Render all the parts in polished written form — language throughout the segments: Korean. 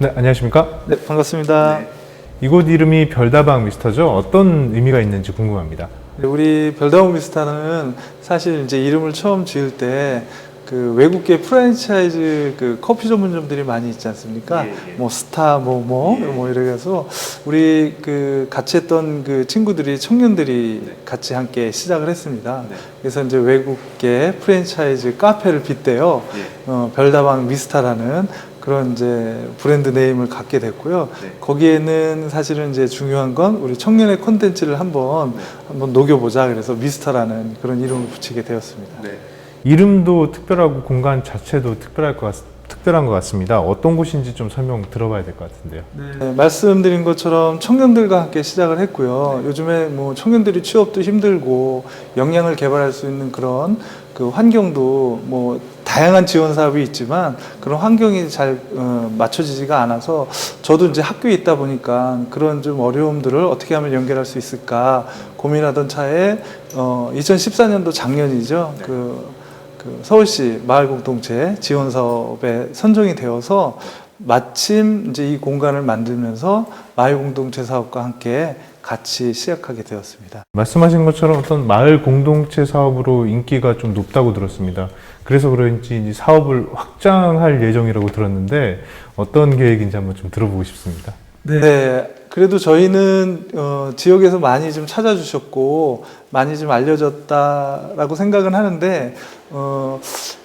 네, 안녕하십니까? 네, 반갑습니다. 네. 이곳 이름이 별다방 미스터죠? 어떤 의미가 있는지 궁금합니다. 네, 우리 별다방 미스터는 사실 이제 이름을 처음 지을 때 그 외국계 프랜차이즈 그 커피 전문점들이 많이 있지 않습니까? 뭐 스타 뭐 이래서 우리 그 같이 했던 그 친구들이 청년들이 같이 함께 시작을 했습니다. 그래서 이제 외국계 프랜차이즈 카페를 빗대어 별다방 미스터라는 그런 이제 브랜드 네임을 갖게 됐고요. 거기에는 사실은 이제 중요한 건 우리 청년의 콘텐츠를 한번 녹여보자. 그래서 미스터라는 그런 이름을 붙이게 되었습니다. 이름도 특별하고 공간 자체도 특별한 것 같습니다. 어떤 곳인지 좀 설명 들어봐야 될 것 같은데요. 네, 말씀드린 것처럼 청년들과 함께 시작을 했고요. 요즘에 뭐 청년들이 취업도 힘들고 역량을 개발할 수 있는 그런 그 환경도 뭐 다양한 지원 사업이 있지만 그런 환경이 잘 맞춰지지가 않아서 저도 이제 학교에 있다 보니까 그런 좀 어려움들을 어떻게 하면 연결할 수 있을까 고민하던 차에 2014년도 작년이죠. 그 서울시 마을공동체 지원 사업에 선정이 되어서 마침 이제 이 공간을 만들면서 마을공동체 사업과 함께 같이 시작하게 되었습니다. 말씀하신 것처럼 어떤 마을 공동체 사업으로 인기가 좀 높다고 들었습니다. 그래서 그런지 이제 사업을 확장할 예정이라고 들었는데 어떤 계획인지 한번 좀 들어보고 싶습니다. 네, 그래도 저희는 지역에서 많이 좀 찾아주셨고 많이 좀 알려졌다라고 생각은 하는데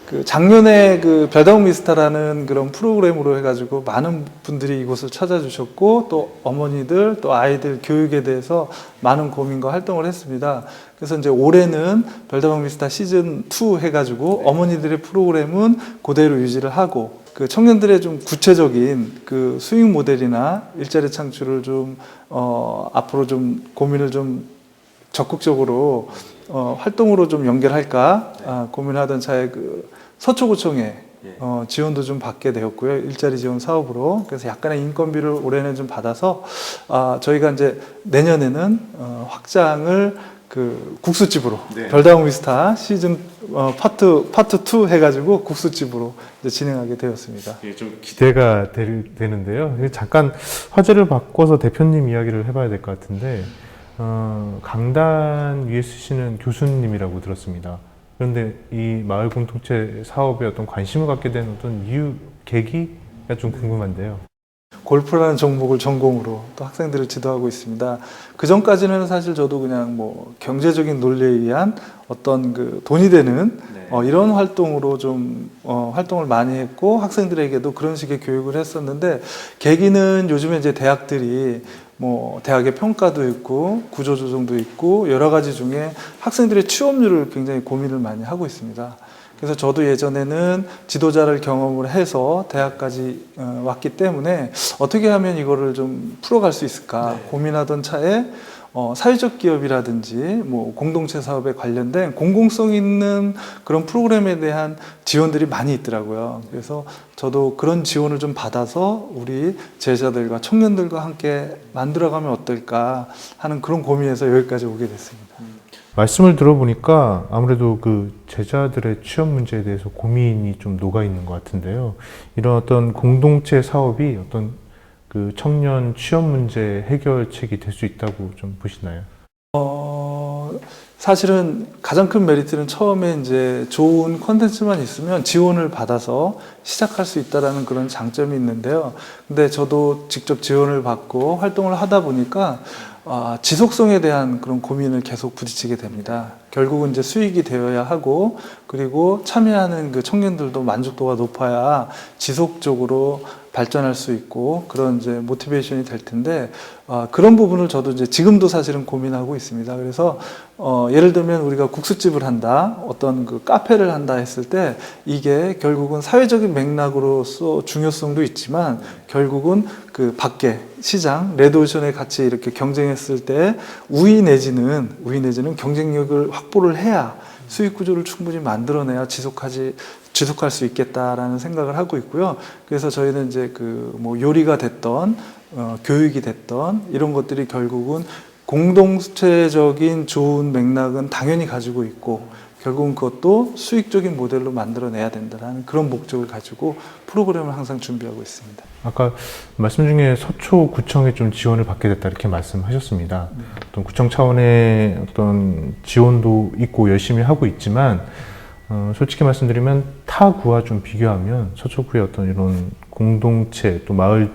그 작년에 그 별다방 미스터라는 그런 프로그램으로 해가지고 많은 분들이 이곳을 찾아주셨고 또 어머니들 또 아이들 교육에 대해서 많은 고민과 활동을 했습니다. 그래서 이제 올해는 별다방 미스터 시즌 2 해가지고 어머니들의 프로그램은 그대로 유지를 하고 그 청년들의 좀 구체적인 그 수익 모델이나 일자리 창출을 좀 앞으로 좀 고민을 좀 적극적으로 활동으로 좀 연결할까 고민하던 차에 그 서초구청에 지원도 좀 받게 되었고요. 일자리 지원 사업으로. 그래서 약간의 인건비를 올해는 좀 받아서 저희가 이제 내년에는 확장을 그 국수집으로 별다방 미스터 시즌 파트 2 해가지고 국수집으로 이제 진행하게 되었습니다. 좀 기대가 되는데요. 잠깐 화제를 바꿔서 대표님 이야기를 해봐야 될 것 같은데 강단 위에 쓰시는 교수님이라고 들었습니다. 그런데 이 마을 공동체 사업에 어떤 관심을 갖게 된 어떤 이유, 계기가 좀 궁금한데요. 골프라는 종목을 전공으로 또 학생들을 지도하고 있습니다. 그 전까지는 사실 저도 그냥 뭐 경제적인 논리에 의한 어떤 그 돈이 되는 이런 활동으로 좀 활동을 많이 했고 학생들에게도 그런 식의 교육을 했었는데 계기는 요즘에 이제 대학들이 뭐 대학의 평가도 있고 구조조정도 있고 여러 가지 중에 학생들의 취업률을 굉장히 고민을 많이 하고 있습니다. 그래서 저도 예전에는 지도자를 경험을 해서 대학까지 왔기 때문에 어떻게 하면 이거를 좀 풀어갈 수 있을까 고민하던 차에 사회적 기업이라든지 뭐 공동체 사업에 관련된 공공성 있는 그런 프로그램에 대한 지원들이 많이 있더라고요. 그래서 저도 그런 지원을 좀 받아서 우리 제자들과 청년들과 함께 만들어가면 어떨까 하는 그런 고민에서 여기까지 오게 됐습니다. 말씀을 들어보니까 아무래도 그 제자들의 취업 문제에 대해서 고민이 좀 녹아 있는 것 같은데요. 이런 어떤 공동체 사업이 어떤 그 청년 취업 문제 해결책이 될 수 있다고 좀 보시나요? 사실은 가장 큰 메리트는 처음에 이제 좋은 콘텐츠만 있으면 지원을 받아서 시작할 수 있다는 그런 장점이 있는데요. 근데 저도 직접 지원을 받고 활동을 하다 보니까 지속성에 대한 그런 고민을 계속 부딪히게 됩니다. 결국은 이제 수익이 되어야 하고 그리고 참여하는 그 청년들도 만족도가 높아야 지속적으로 발전할 수 있고 그런 이제 모티베이션이 될 텐데 그런 부분을 저도 이제 지금도 사실은 고민하고 있습니다. 그래서 예를 들면 우리가 국수집을 한다, 어떤 그 카페를 한다 했을 때 이게 결국은 사회적인 맥락으로서 중요성도 있지만 결국은 그 밖에 시장, 레드오션에 같이 이렇게 경쟁했을 때 우위 내지는 경쟁력을 확보를 해야 수익 구조를 충분히 만들어내야 지속할 수 있겠다라는 생각을 하고 있고요. 그래서 저희는 이제 그 뭐 요리가 됐던 교육이 됐던 이런 것들이 결국은 공동체적인 좋은 맥락은 당연히 가지고 있고 결국은 그것도 수익적인 모델로 만들어내야 된다는 그런 목적을 가지고 프로그램을 항상 준비하고 있습니다. 아까 말씀 중에 서초구청에 좀 지원을 받게 됐다 이렇게 말씀하셨습니다. 네. 어떤 구청 차원의 어떤 지원도 있고 열심히 하고 있지만 솔직히 말씀드리면 타 구와 좀 비교하면 서초구의 어떤 이런 공동체 또 마을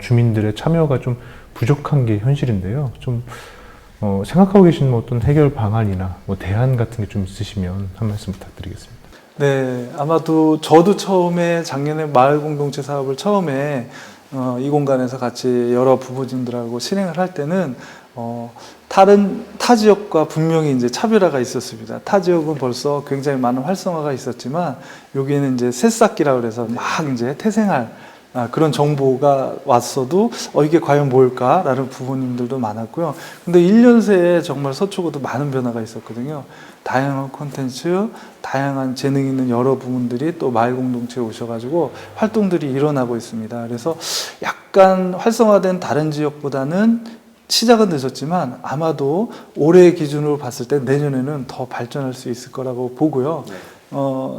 주민들의 참여가 좀 부족한 게 현실인데요. 좀 생각하고 계신 어떤 해결 방안이나 대안 같은 게 좀 있으시면 한 말씀 부탁드리겠습니다. 네, 아마도 저도 처음에 작년에 마을 공동체 사업을 처음에 이 공간에서 같이 여러 부부진들하고 실행을 할 때는 다른 타 지역과 분명히 이제 차별화가 있었습니다. 타 지역은 벌써 굉장히 많은 활성화가 있었지만 여기는 이제 새싹기라 그래서 막 이제 태생할 그런 정보가 왔어도 이게 과연 뭘까라는 부모님들도 많았고요. 근데 1년 새에 정말 서초구도 많은 변화가 있었거든요. 다양한 콘텐츠, 다양한 재능 있는 여러 부분들이 또 마을 공동체에 오셔가지고 활동들이 일어나고 있습니다. 그래서 약간 활성화된 다른 지역보다는 시작은 늦었지만 아마도 올해 기준으로 봤을 때 내년에는 더 발전할 수 있을 거라고 보고요.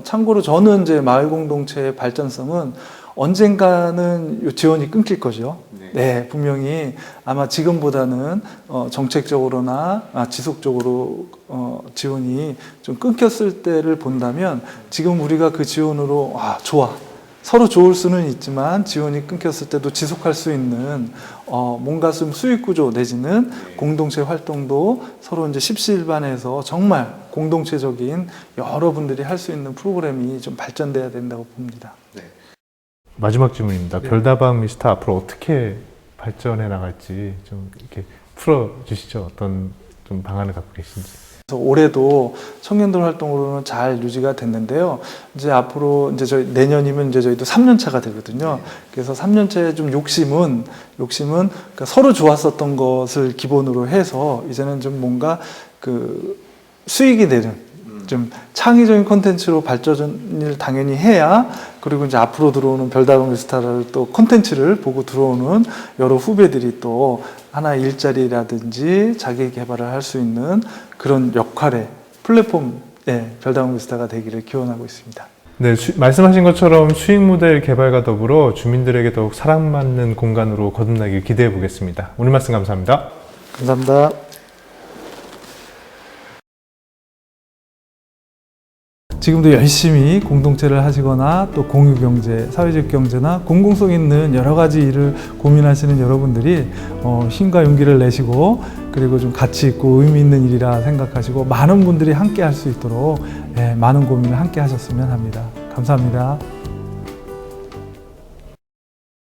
참고로 저는 이제 마을 공동체의 발전성은 언젠가는 이 지원이 끊길 거죠. 네, 분명히 아마 지금보다는 정책적으로나 지속적으로 지원이 좀 끊겼을 때를 본다면 지금 우리가 그 지원으로 좋아. 서로 좋을 수는 있지만 지원이 끊겼을 때도 지속할 수 있는 뭔가 좀 수익 구조 내지는 공동체 활동도 서로 이제 십시일반해서 정말 공동체적인 여러분들이 할 수 있는 프로그램이 좀 발전돼야 된다고 봅니다. 마지막 질문입니다. 네. 별다방 미스터 앞으로 어떻게 발전해 나갈지 좀 이렇게 풀어 주시죠. 어떤 좀 방안을 갖고 계신지. 그래서 올해도 청년들 활동으로는 잘 유지가 됐는데요. 이제 앞으로 이제 저희 내년이면 이제 저희도 3년 차가 되거든요. 그래서 3년 차의 좀 욕심은 그러니까 서로 좋았었던 것을 기본으로 해서 이제는 좀 뭔가 그 수익이 되는 좀 창의적인 콘텐츠로 발전을 당연히 해야 그리고 이제 앞으로 들어오는 별다방 미스터를 또 콘텐츠를 보고 들어오는 여러 후배들이 또 하나의 일자리라든지 자기 개발을 할 수 있는 그런 역할의 플랫폼 별다방 미스터가 되기를 기원하고 있습니다. 네, 말씀하신 것처럼 수익 모델 개발과 더불어 주민들에게 더욱 사랑받는 공간으로 거듭나길 기대해 보겠습니다. 오늘 말씀 감사합니다. 감사합니다. 지금도 열심히 공동체를 하시거나 또 공유경제, 사회적 경제나 공공성 있는 여러 가지 일을 고민하시는 여러분들이 힘과 용기를 내시고 그리고 좀 가치 있고 의미 있는 일이라 생각하시고 많은 분들이 함께 할 수 있도록 많은 고민을 함께 하셨으면 합니다. 감사합니다.